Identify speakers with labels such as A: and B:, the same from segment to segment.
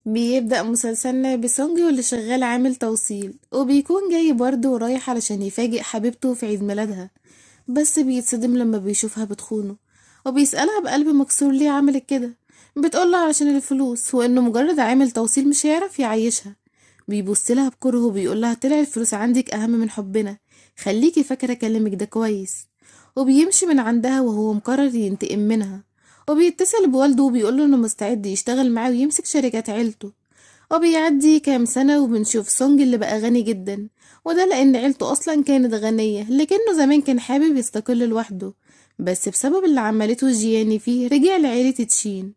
A: بيبدأ مسلسلنا بسونج واللي شغال عامل توصيل وبيكون جاي برضه ورايح علشان يفاجئ حبيبته في عيد ميلادها. بس بيتصدم لما بيشوفها بتخونه وبيسألها بقلب مكسور ليه عملت كده. بتقوله علشان الفلوس وانه مجرد عامل توصيل مش هيعرف يعيشها. بيبصلها بكره وبيقولها طلع الفلوس عندك اهم من حبنا، خليكي فاكرة كلامك ده كويس. وبيمشي من عندها وهو مقرر ينتقم منها. وبيتصل بوالده وبيقوله انه مستعد يشتغل معاه ويمسك شركات عيلته. وبيعدي كام سنة وبنشوف سونج اللي بقى غني جدا، وده لأن عيلته أصلا كانت غنية لكنه زمان كان حابب يستقل لوحده. بس بسبب اللي عملته جياني فيه رجع لعيلة تشين.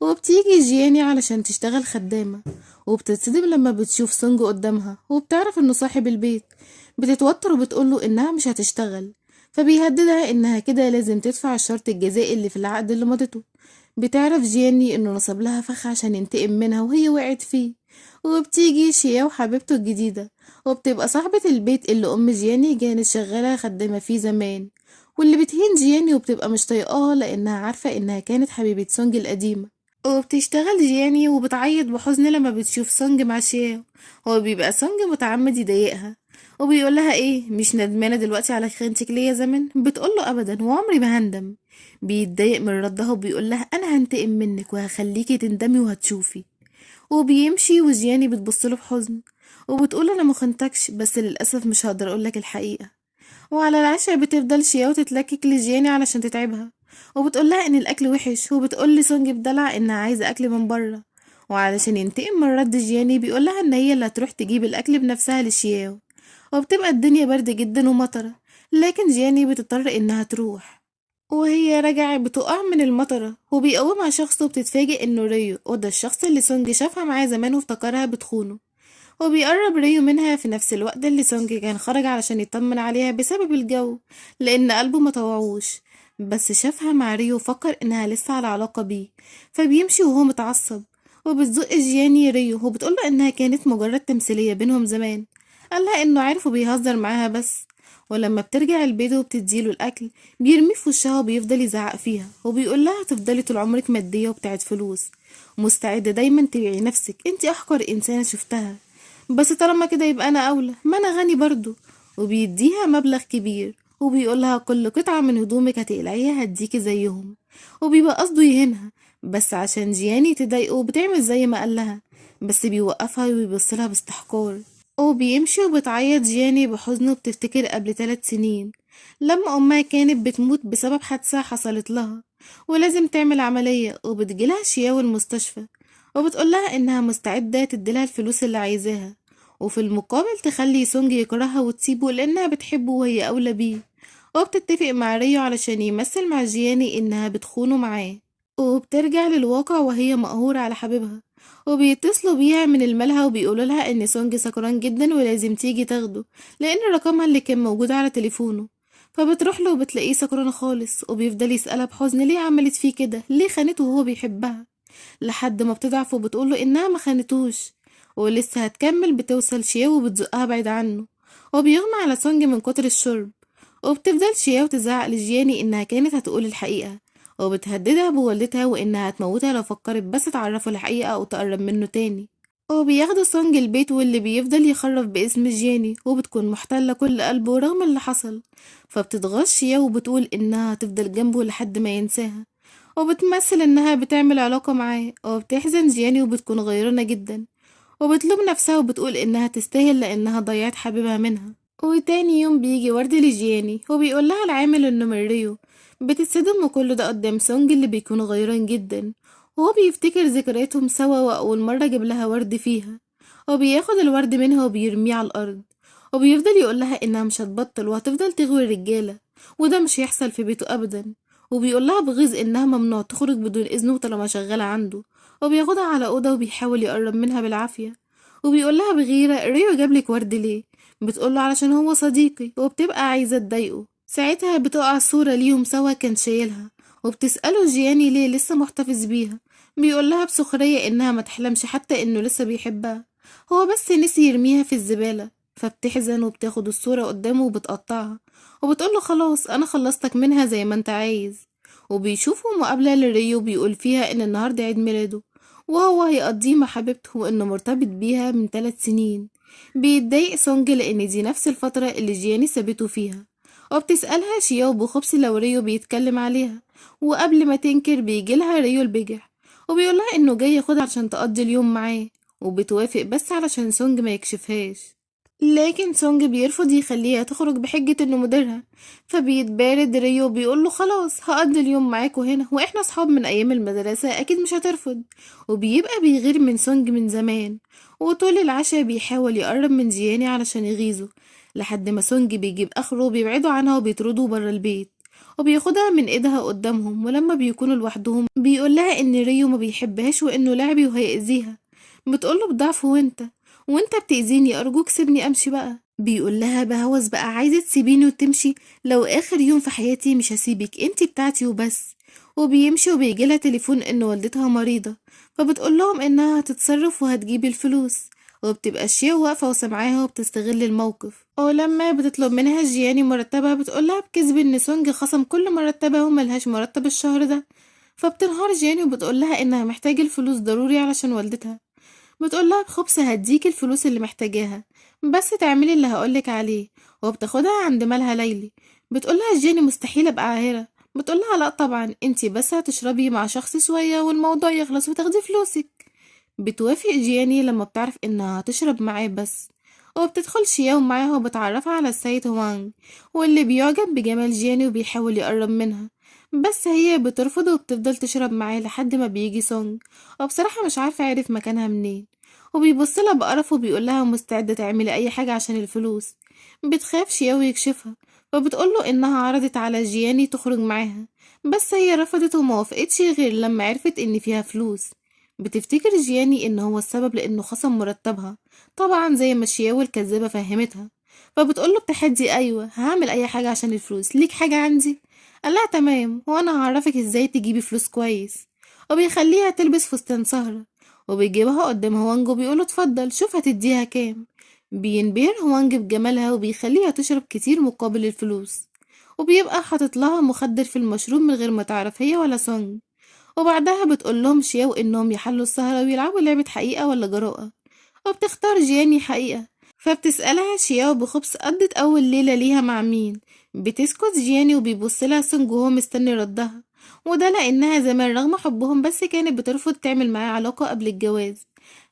A: وبتيجي جياني علشان تشتغل خدامة، وبتتصدم لما بتشوف سونج قدامها وبتعرف انه صاحب البيت. بتتوتر وبتقوله انها مش هتشتغل، فبيهددها انها كده لازم تدفع الشرط الجزائي اللي في العقد اللي مضته. بتعرف جياني انه نصب لها فخ عشان ينتقم منها وهي وقعت فيه. وبتيجي شيا وحبيبته الجديدة، وبتبقى صاحبة البيت اللي ام جياني كانت شغالة خدامة فيه زمان، واللي بتهين جياني وبتبقى مش طايقاها لانها عارفة انها كانت حبيبة سونج القديمة. وبتشتغل جياني وبتعيط بحزن لما بتشوف سونج مع شياو. هو بيبقى سونج متعمد يضايقها وبيقولها ايه مش ندمانة دلوقتي على خيانتك ليا زمان؟ بتقوله ابدا وعمري ما هندم. بيتضايق من ردها وبيقولها انا هنتقم منك وهخليكي تندمي وهتشوفي. وبيمشي وجياني بتبصله بحزن وبتقول انا مخنتكش بس للاسف مش هقدر اقولك الحقيقة. وعلى العشاء بتفضل شياو تتلكك لجياني علشان تتعبها، وبتقولها ان الاكل وحش وبتقول لسونج بدلع انها عايزه اكل من بره. وعلشان ينتقم من رد جياني بيقولها ان هي اللي هتروح تجيب الاكل بنفسها لشياو. وبتبقى الدنيا برد جدا ومطره، لكن جياني بتضطر انها تروح. وهي راجعة بتقع من المطرة وبيقومها شخص وبتتفاجئ انه ريو، وده الشخص اللي سونج شافها معاه زمان وافتكرها بتخونه. وبيقرب ريو منها في نفس الوقت اللي سونج كان خرج علشان يطمن عليها بسبب الجو، لأن قلبه مطوعوش. بس شافها مع ريو وفكر إنها لسه على علاقة بيه، فبيمشي وهو متعصب. وبتزق جياني ريو وبتقوله إنها كانت مجرد تمثيلية بينهم زمان. قالها إنه عارف وبيهزر معاها بس. ولما بترجع البيت وبتديله الأكل بيرميه في وشها وبيفضل يزعق فيها وبيقولها هتفضلي طول عمرك مادية وبتاعت فلوس، مستعدة دايما تبيعي نفسك، انتي أحقر إنسانة شفتها. بس طالما كده يبقى انا اولى، ما انا غني برضو. وبيديها مبلغ كبير وبيقولها كل قطعة من هدومك هتقلعيها هديكي زيهم. وبيبقى قصده يهينها بس عشان جياني تضايقه بتعمل زي ما قالها، بس بيوقفها وبيبصلها باستحقار. وبيمشي وبتعيط جياني بحزن وبتفتكر قبل 3 سنين لما أمها كانت بتموت بسبب حادثة حصلت لها ولازم تعمل عملية، وبتجيلها شياو المستشفى وبتقولها إنها مستعدة تديلها الفلوس اللي عايزاها، وفي المقابل تخلي سونج يكرهها وتسيبه لأنها بتحبه وهي أولى بيه. وبتتفق مع ريو علشان يمثل مع جياني إنها بتخونه معاه. وبترجع للواقع وهي مقهورة على حبيبها، وبيتصلوا بيها من الملهى وبيقولوا لها ان سونج سكران جدا ولازم تيجي تاخده لان رقمها اللي كان موجود على تليفونه. فبتروح له وبتلاقيه سكران خالص وبيفضل يسألها بحزن ليه عملت فيه كده، ليه خانته وهو بيحبها. لحد ما بتضعف وبتقوله انها ما خانتوش ولسه هتكمل. بتوصل شياو وبتزقها بعيد عنه وبيغمى على سونج من كتر الشرب. وبتفضل شياو تزعق لجياني انها كانت هتقول الحقيقة، وبتهددها بوالدتها وانها هتموتها لو فكرت بس تعرفه الحقيقة او تقرب منه تاني. وبياخدوا سونج البيت واللي بيفضل يخرف باسم جياني وبتكون محتلة كل قلبه رغم اللي حصل. فبتتغش شياو وبتقول انها هتفضل جنبه لحد ما ينساها، وبتمثل انها بتعمل علاقة معاه. وبتحزن جياني وبتكون غيرانة جدا وبتلوم نفسها وبتقول انها تستاهل لانها ضيعت حبيبها منها. وتاني يوم بيجي ورد لجياني وبيقول لها العامل انه من ريو. بتتصدم وكل ده قدام سونج اللي بيكون غيران جدا، وهو بيفتكر ذكرياتهم سوا واول مرة جاب لها ورد فيها. وبياخد الورد منها وبيرميه على الارض، وبيفضل يقول لها انها مش هتبطل وهتفضل تغوي الرجالة، وده مش هيحصل في بيته ابدا. وبيقول لها بغيظ انها ممنوع تخرج بدون اذنه طالما شغالة عنده. وبياخدها على اوضه وبيحاول يقرب منها بالعافية. وبيقول لها بغيرة ريو جابلك ورد ليه؟ بتقوله علشان هو صديقي، وبتبقى عايزة تضايقه. ساعتها بتقع صورة ليهم سوا كان شايلها، وبتسأله جياني ليه لسه محتفظ بيها. بيقولها بسخرية انها ما تحلمش حتى انه لسه بيحبها، هو بس نسي يرميها في الزبالة. فبتحزن وبتاخد الصورة قدامه وبتقطعها وبتقوله خلاص انا خلصتك منها زي ما انت عايز. وبيشوفوا مقابلة لريو بيقول فيها ان النهاردة عيد ميلاده، وهو هيقضيه مع حبيبته وإنه مرتبط بيها من 3 سنين. بيتضايق سونج لأن دي نفس الفترة اللي جياني سابته فيها، وبتسألها شياو بخبث لو ريو بيتكلم عليها، وقبل ما تنكر بيجيلها ريو البجح وبيقولها إنه جاي ياخدها عشان تقضي اليوم معاه، وبتوافق بس علشان سونج ما يكشفهاش. لكن سونج بيرفض يخليها تخرج بحجة انه مديرها، فبيتبارد ريو بيقوله خلاص هقضي اليوم معاكوا هنا واحنا صحاب من ايام المدرسة اكيد مش هترفض. وبيبقى بيغير من سونج من زمان، وطول العشاء بيحاول يقرب من جياني علشان يغيظه، لحد ما سونج بيجيب اخره وبيبعدوا عنها وبيطردوا برا البيت، وبياخدها من ايدها قدامهم. ولما بيكونوا لوحدهم بيقولها ان ريو ما بيحبهاش وانه لعبي وهيأذيها. بتقوله بضعف وانت بتأذيني ارجوك سيبني امشي بقى. بيقول لها بهوس بقى عايزة تسيبيني وتمشي؟ لو اخر يوم في حياتي مش هسيبك، انتي بتاعتي وبس. وبيمشي وبيجيلها تليفون ان والدتها مريضة، فبتقول لهم انها هتتصرف وهتجيب الفلوس. وبتبقى شيا واقفة وسمعاها وبتستغل الموقف، ولما بتطلب منها جياني مرتبها بتقولها بكذب ان سونج خصم كل مرتبها وملهاش مرتب الشهر ده. فبتنهار جياني وبتقولها انها محتاجة الفلوس ضروري علشان والدتها. بتقولها بخبث هديك الفلوس اللي محتاجاها بس تعملي اللي هقولك عليه. وبتاخدها عند مالها ليلي. بتقولها جيني مستحيل ابقى عاهرة. بتقولها لا طبعا انتي بس هتشربي مع شخص شوية والموضوع يخلص وتاخدي فلوسك. بتوافق جياني لما بتعرف انها هتشرب معاه بس، وبتدخل شياو معاها وبتعرفها على السيد هوانج، واللي بيعجب بجمال جياني وبيحاول يقرب منها، بس هي بترفض وبتفضل تشرب معاه لحد ما بيجي سونج، وبصراحة مش عارفة عارف مكانها منين. وبيبصلها بقرف وبيقولها مستعدة تعملي أي حاجة عشان الفلوس. بتخاف شياو يكشفها، فبتقوله إنها عرضت على جياني تخرج معاها، بس هي رفضت وموافقتش غير لما عرفت إن فيها فلوس. بتفتكر جياني إن هو السبب لأنه خصم مرتبها، طبعا زي ما شياو الكذابة فهمتها. فبتقوله بتحدي أيوة هعمل أي حاجة عشان الفلوس، ليك حاجة عندي؟ قالها تمام وأنا هعرفك إزاي تجيبي فلوس كويس. وبيخليها تلبس فستان سهرة، وبيجيبها قدام هوانج وبيقوله اتفضل شوف هتديها كام. بينبهر هوانج بجمالها وبيخليها تشرب كتير مقابل الفلوس، وبيبقى حاطط لها مخدر في المشروب من غير ما تعرف هي ولا سونج. وبعدها بتقول لهم شياو إنهم يحلوا السهرة ويلعبوا لعبة حقيقة ولا جراءة، وبتختار جياني حقيقة. فبتسألها شياو بخبث قضت أول ليلة ليها مع مين. بتسكت جياني وبيبصلها سونج وهو مستني ردها، وده لأنها زمان رغم حبهم بس كانت بترفض تعمل معاه علاقة قبل الجواز،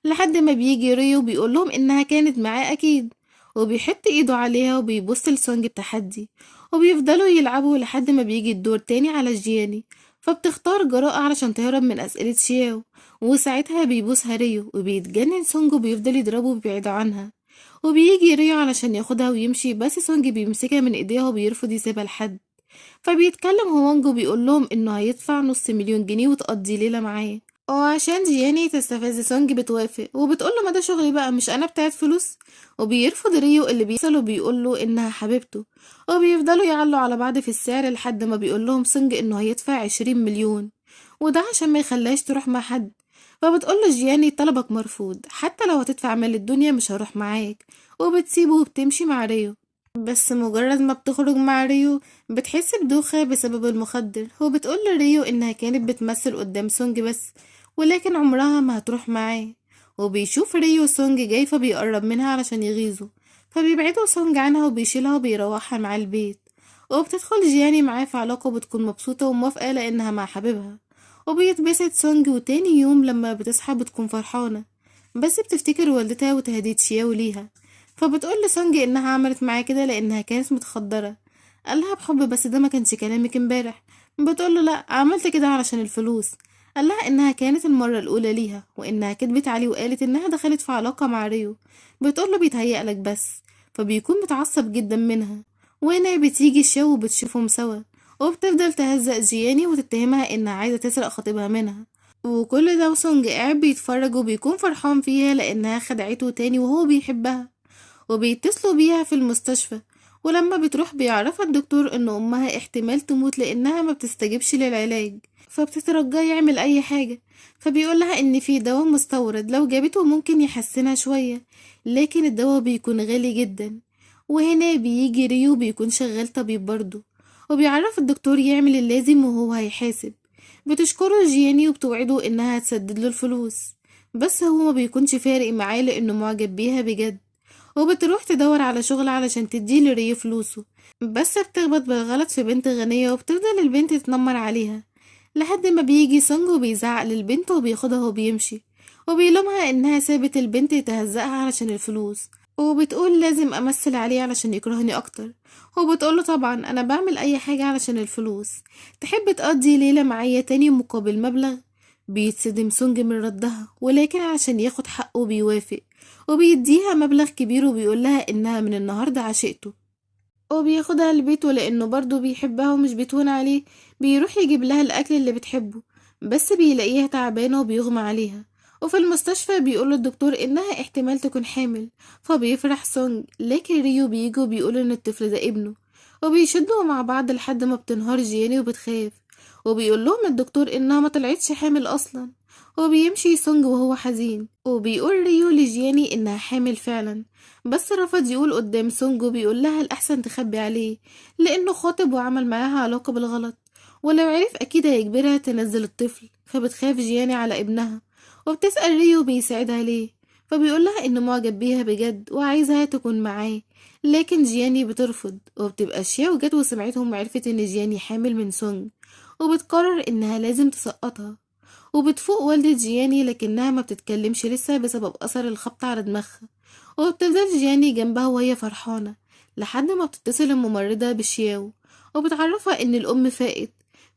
A: لحد ما بيجي ريو بيقولهم إنها كانت معاه أكيد، وبيحط إيده عليها وبيبص لسونج بتحدي. وبيفضلوا يلعبوا لحد ما بيجي الدور تاني على جياني، فبتختار جراءة علشان تهرب من أسئلة شياو. وساعتها بيبوسها ريو وبيتجنن سونج وبيفضل يضربه وبيبعد عنها. وبيجي ريو علشان ياخدها ويمشي بس سونج بيمسكها من ايديها وبيرفض يسيبها لحد. فبيتكلم هوانج وبيقول لهم انه هيدفع نص مليون جنيه وتقضي ليلة معاه. وعشان جياني تستفز سونج بتوافق وبتقوله ما ده شغلي بقى مش انا بتاعت فلوس. وبيرفض ريو اللي بيسأل وبيقوله انها حبيبته، وبيفضلوا يعلوا على بعض في السعر لحد ما بيقول لهم سونج انه هيدفع 20 مليون، وده عشان ما يخليهاش تروح مع حد. فبتقوله جياني طلبك مرفوض، حتى لو هتدفع مال الدنيا مش هروح معاك. وبتسيبه وبتمشي مع ريو، بس مجرد ما بتخرج مع ريو بتحس بدوخة بسبب المخدر. وبتقول لريو إنها كانت بتمثل قدام سونج بس، ولكن عمرها ما هتروح معاه. وبيشوف ريو سونج جاي فبيقرب منها علشان يغيظه، فبيبعدوا سونج عنها وبيشيلها وبيروحها مع البيت. وبتدخل جياني معاه في علاقة وبتكون مبسوطة وموافقة لأنها مع حبيبها. وبيتبسط سونج وتاني يوم لما بتصحى بتكون فرحانة، بس بتفتكر والدتها وتهديد شياو ليها. فبتقول لسونج انها عملت معاه كده لانها كانت متخدرة. قالها بحب بس ده ما كانش كلامك امبارح. بتقول له لا عملت كده علشان الفلوس. قالها انها كانت المرة الاولى ليها وانها كدبت عليه وقالت انها دخلت في علاقة مع ريو. بتقول له بيتهيألك بس. فبيكون متعصب جدا منها. وهنا بتيجي الشو وبتشوفهم سوا، وبتفضل تهزق جياني وتتهمها انها عايزة تسرق خطيبها منها. وكل ده وسونج قاعد بيتفرج وبيكون فرحان فيها لانها خدعته تاني وهو بيحبها. وبيتصلوا بيها في المستشفى، ولما بتروح بيعرفها الدكتور ان امها احتمال تموت لانها ما بتستجيبش للعلاج، فبتترجاه يعمل اي حاجة. فبيقولها ان في دواء مستورد لو جابته ممكن يحسنها شوية، لكن الدواء بيكون غالي جدا. وهنا بيجي ريو بيكون شغال طبيب برضه، وبيعرف الدكتور يعمل اللازم وهو هيحاسب. بتشكره جياني وبتوعده إنها هتسدد له الفلوس، بس هو ما بيكونش فارق معاه لأنه معجب بيها بجد. وبتروح تدور على شغل علشان تديله ريو فلوسه، بس بتخبط بالغلط في بنت غنية وبتفضل البنت تتنمر عليها لحد ما بيجي سونج وبيزعق للبنت وبياخدها وبيمشي، وبيلومها إنها سابت البنت تهزقها علشان الفلوس، وبتقول لازم أمثل عليه علشان يكرهني أكتر. وبتقوله طبعا أنا بعمل أي حاجة علشان الفلوس، تحب تقضي ليلة معايا تاني مقابل مبلغ؟ بيتصدم سونج من ردها، ولكن علشان ياخد حقه بيوافق وبيديها مبلغ كبير وبيقولها إنها من النهاردة عشقته، وبياخدها البيت ولأنه برضه بيحبها ومش بيتون عليه بيروح يجيب لها الأكل اللي بتحبه، بس بيلاقيها تعبانة وبيغمى عليها. وفي المستشفى بيقول الدكتور إنها احتمال تكون حامل، فبيفرح سونج، لكن ريو بيجي وبيقول إن الطفل ده ابنه، وبيشدوا مع بعض لحد ما بتنهار جياني وبتخاف، وبيقول لهم الدكتور إنها ما طلعتش حامل أصلا. وبيمشي سونج وهو حزين، وبيقول ريو لجياني إنها حامل فعلا، بس رفض يقول قدام سونج وبيقول لها الأحسن تخبي عليه لأنه خاطب وعمل معاها علاقة بالغلط، ولو عرف أكيد هيجبرها تنزل الطفل. فبتخاف جياني على ابنها وبتسأل ريو بيساعدها ليه، فبيقول لها إنه معجب بيها بجد وعايزها تكون معاه، لكن جياني بترفض. وبتبقى شياو جت وسمعتهم وعرفت إن جياني حامل من سونج، وبتقرر إنها لازم تسقطها. وبتفوق والدة جياني لكنها ما بتتكلمش لسه بسبب أثر الخبط على دماغها، وبتفضل جياني جنبها وهي فرحانة لحد ما بتتصل الممرضة بشياو وبتعرفها إن الأم فائت.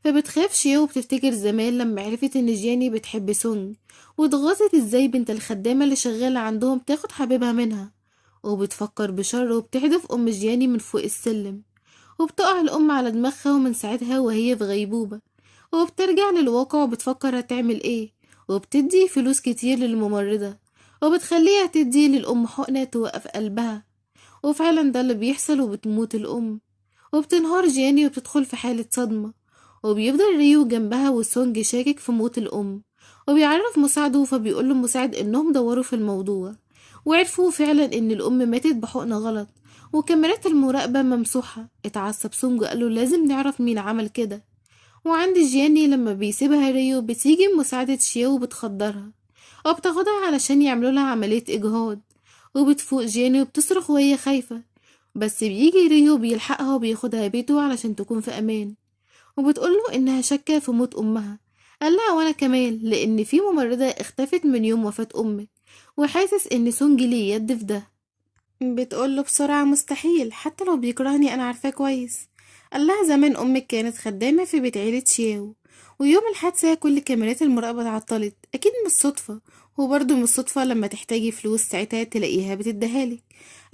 A: فبتخاف شياو وبتفتكر زمان لما عرفت إن جياني بتحب سونج، واتغاظت إزاي بنت الخدامة اللي شغالة عندهم تاخد حبيبها منها، وبتفكر بشر وبتحدف أم جياني من فوق السلم، وبتقع الأم على دماغها ومن ساعتها وهي في غيبوبة. وبترجع للواقع وبتفكر هتعمل ايه، وبتدي فلوس كتير للممرضة وبتخليها تدي للأم حقنة توقف قلبها، وفعلا ده اللي بيحصل وبتموت الأم. وبتنهار جياني وبتدخل في حالة صدمة، وبيفضل ريو جنبها وسونج شاكك في موت الأم، وبيعرف مساعده فبيقول المساعد إنهم دوروا في الموضوع وعرفوا فعلا إن الأم ماتت بحقنة غلط وكاميرات المراقبة ممسوحة. اتعصب سونج وقاله لازم نعرف مين عمل كده. وعند جياني لما بيسيبها ريو بتيجي مساعدة شيو وبتخدرها وبتاخدها علشان يعملوا لها عملية إجهاض، وبتفوق جياني وبتصرخ وهي خايفة، بس بيجي ريو بيلحقها وبياخدها بيته علشان تكون في أمان، وبتقوله إنها شاكة في موت أمها. قالها وأنا كمان لأن في ممرضة اختفت من يوم وفاة أمك، وحاسس إن سونج ليه يد في ده. بتقوله بسرعة مستحيل حتى لو بيكرهني أنا عارفاه كويس. قالها زمان أمك كانت خدامة في بيت عيلة شياو، ويوم الحادثة كل كاميرات المراقبة اتعطلت، أكيد مش صدفة، وبرضه مش صدفة لما تحتاجي فلوس ساعتها تلاقيها بتديهالك.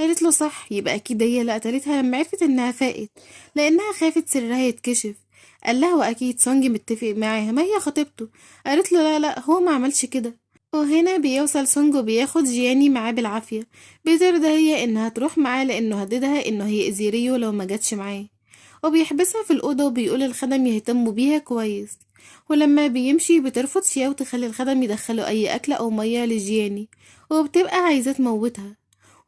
A: قالت له صح، يبقى أكيد هي اللي قتلتها لما عرفت إنها فاقت لأنها خافت سرها يتكشف. قالها وأكيد سونج متفق معاها، ما هي خطيبته. قالت له لا لا هو ما عملش كده. وهنا بيوصل سونج وبياخد جياني معاه بالعافية، بترضى هي انها تروح معاه لانه هددها انه هيأذي ريو لو ما جاتش معاه، وبيحبسها في الأوضة وبيقول الخدم يهتموا بيها كويس. ولما بيمشي بترفض شياو تخلي الخدم يدخلوا أي أكل أو مية لجياني، وبتبقى عايزة تموتها.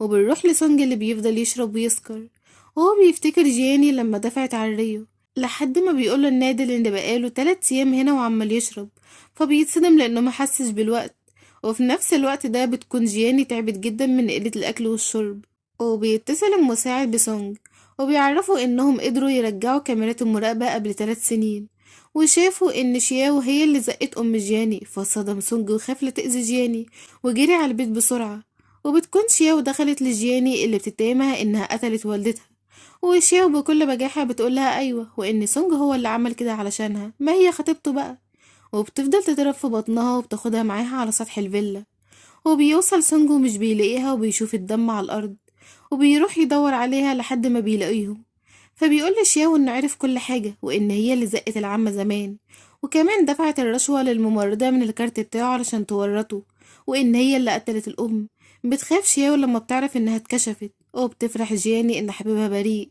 A: وبنروح لسونج اللي بيفضل يشرب ويسكر، وهو بيفتكر جياني لما دفعت على ريو لحد ما بيقوله النادل ان بقاله 3 أيام هنا وعمال يشرب، فبيتصدم لأنه محسش بالوقت. وفي نفس الوقت ده بتكون جياني تعبت جدا من قلة الأكل والشرب، وبيتصل المساعد بسونج وبيعرفوا إنهم قدروا يرجعوا كاميرات المراقبة قبل 3 سنين، وشافوا إن شياو هي اللي زقت أم جياني، فصدم سونج وخاف لا تأذي جياني وجري على البيت بسرعة. وبتكون شياو دخلت لجياني اللي بتتهمها إنها قتلت والدتها، وشياو بكل بجاحة بتقولها أيوة وإن سونج هو اللي عمل كده علشانها، ما هي خطيبته بقى. وبتفضل تضرب في بطنها وبتاخدها معاها على سطح الفيلا، وبيوصل سونج ومش بيلاقيها وبيشوف الدم على الأرض، وبيروح يدور عليها لحد ما بيلاقيهم. فبيقول لشياو إنه عرف كل حاجة وإن هي اللي زقت العمة زمان، وكمان دفعت الرشوة للممرضة من الكارت بتاعه علشان تورطه، وإن هي اللي قتلت الأم. بتخاف شياو لما بتعرف إنها اتكشفت، وبتفرح جياني إن حبيبها بريء،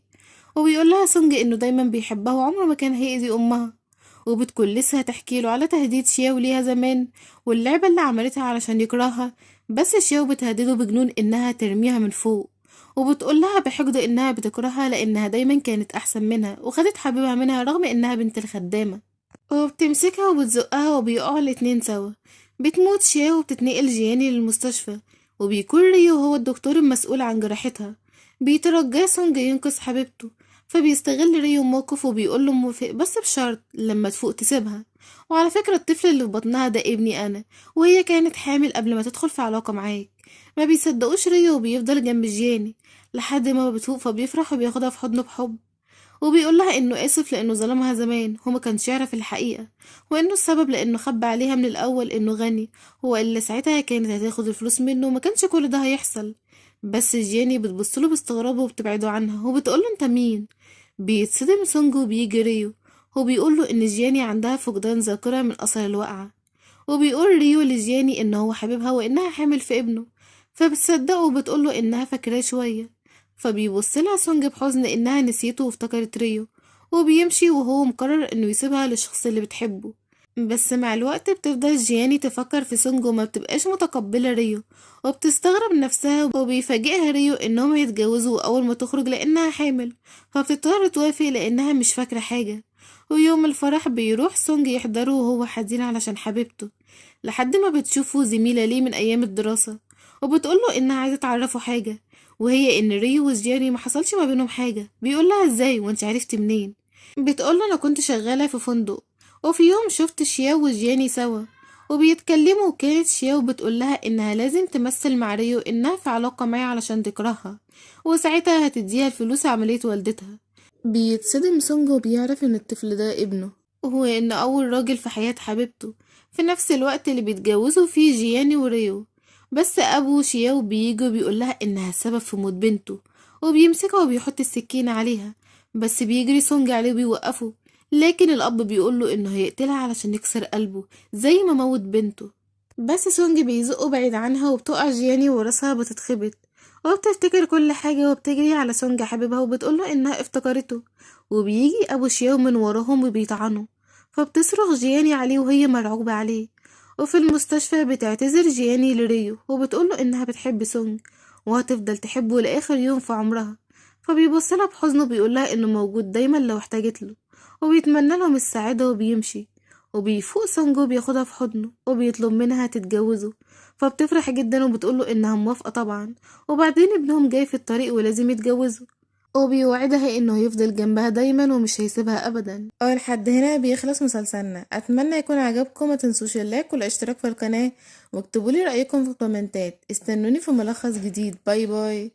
A: وبيقول لها سونج إنه دايما بيحبها وعمره ما كان هيأذي أمها. وبتكون لسه هتحكيله على تهديد شياو ليها زمان واللعبة اللي عملتها علشان يكرهها، بس شياو بتهدده بجنون إنها ترميها من فوق، وبتقولها بحقد إنها بتكرهها لأنها دايما كانت أحسن منها وخدت حبيبها منها رغم إنها بنت الخدامة. وبتمسكها وبتزقها وبيقعوا الاتنين سوا. بتموت شيا وبتتنقل جياني للمستشفى، وبيكون ريو هو الدكتور المسؤول عن جراحتها. بيترجاه سونج ينقذ حبيبته، فبيستغل ريو الموقف وبيقوله موافق بس بشرط لما تفوق تسيبها. وعلى فكرة الطفل اللي في بطنها ده ابني أنا، وهي كانت حامل قبل ما تدخل في علاقة معاك. ما بيصدقوش ريو وبيفضل جنب جياني لحد ما بتفوق، فبيفرح وبياخدها في حضنه بحب، وبيقول لها إنه آسف لأنه ظلمها زمان، هو ما كانش يعرف الحقيقة، وإنه السبب لأنه خبى عليها من الأول إنه غني، هو اللي ساعتها كانت هتاخد الفلوس منه وما كانش كل ده هيحصل. بس جياني بتبصله باستغراب وبتبعده عنها وبتقوله انت مين. بيتصدم سونج وبيجي ريو، وبيقوله إن جياني عندها فقدان ذاكرة من أثر الوقعة، وبيقول ريو لجياني إن هو حبيبها وإنها حامل في ابنه، فبتصدقه وبتقوله إنها فاكراه شوية. فبيبصلها سونج بحزن إنها نسيته وافتكرت ريو، وبيمشي وهو مقرر إنه يسيبها للشخص اللي بتحبه. بس مع الوقت بتفضل جياني تفكر في سونج وما بتبقاش متقبلة ريو، وبتستغرب نفسها، وبيفاجئها ريو إنهم هيتجوزوا أول ما تخرج لأنها حامل، فبتضطر توافق لأنها مش فاكرة حاجة. ويوم الفرح بيروح سونج يحضره وهو حزين علشان حبيبته، لحد ما بتشوفه زميلة ليه من أيام الدراسة، وبتقوله إنها عايزة تعرفه حاجة، وهي إن ريو وجياني ما حصلش ما بينهم حاجة. بيقولها إزاي وانت عرفتي منين؟ بتقوله أنا كنت شغالة في فندق، وفي يوم شفت شياو وجياني سوا وبيتكلموا، وكانت شياو بتقولها إنها لازم تمثل مع ريو إنها في علاقة معاه علشان تكرهها، وساعتها هتديها الفلوس عملية والدتها. بيتصدم سونج وبيعرف إن الطفل ده ابنه، وهو إن أول راجل في حياة حبيبته في نفس الوقت اللي بيتجوزوا فيه جياني وريو. بس أبو شياو بيجي وبيقولها إنها السبب في موت بنته، وبيمسكها وبيحط السكينة عليها، بس بيجري سونج عليه وبيوقفه، لكن الأب بيقوله إنه هيقتلها علشان يكسر قلبه زي ما موت بنته. بس سونج بيزقه بعيد عنها، وبتقع جياني وراسها بتتخبط، وبتفتكر كل حاجة وبتجري على سونج حبيبها وبتقوله إنها افتكرته. وبيجي أبو شياو من وراهم وبيطعنه، فبتصرخ جياني عليه وهي مرعوبة عليه. وفي المستشفى بتعتذر جياني لريو وبتقوله إنها بتحب سونج وهتفضل تحبه لآخر يوم في عمرها، فبيبصلها بحزن وبيقولها إنه موجود دايما لو احتاجت له، وبيتمنى لهم السعادة وبيمشي. وبيفوق سونج وبياخدها في حضنه وبيطلب منها تتجوزه، فبتفرح جدا وبتقوله إنها موافقة طبعا، وبعدين ابنهم جاي في الطريق ولازم يتجوزوا، وبيوعدها انه هيفضل جنبها دايما ومش هيسيبها ابدا. ولحد هنا بيخلص مسلسلنا، اتمنى يكون عجبكم، ما تنسوش اللايك والاشتراك في القناة، واكتبوا لي رأيكم في الكومنتات، استنوني في ملخص جديد. باي باي.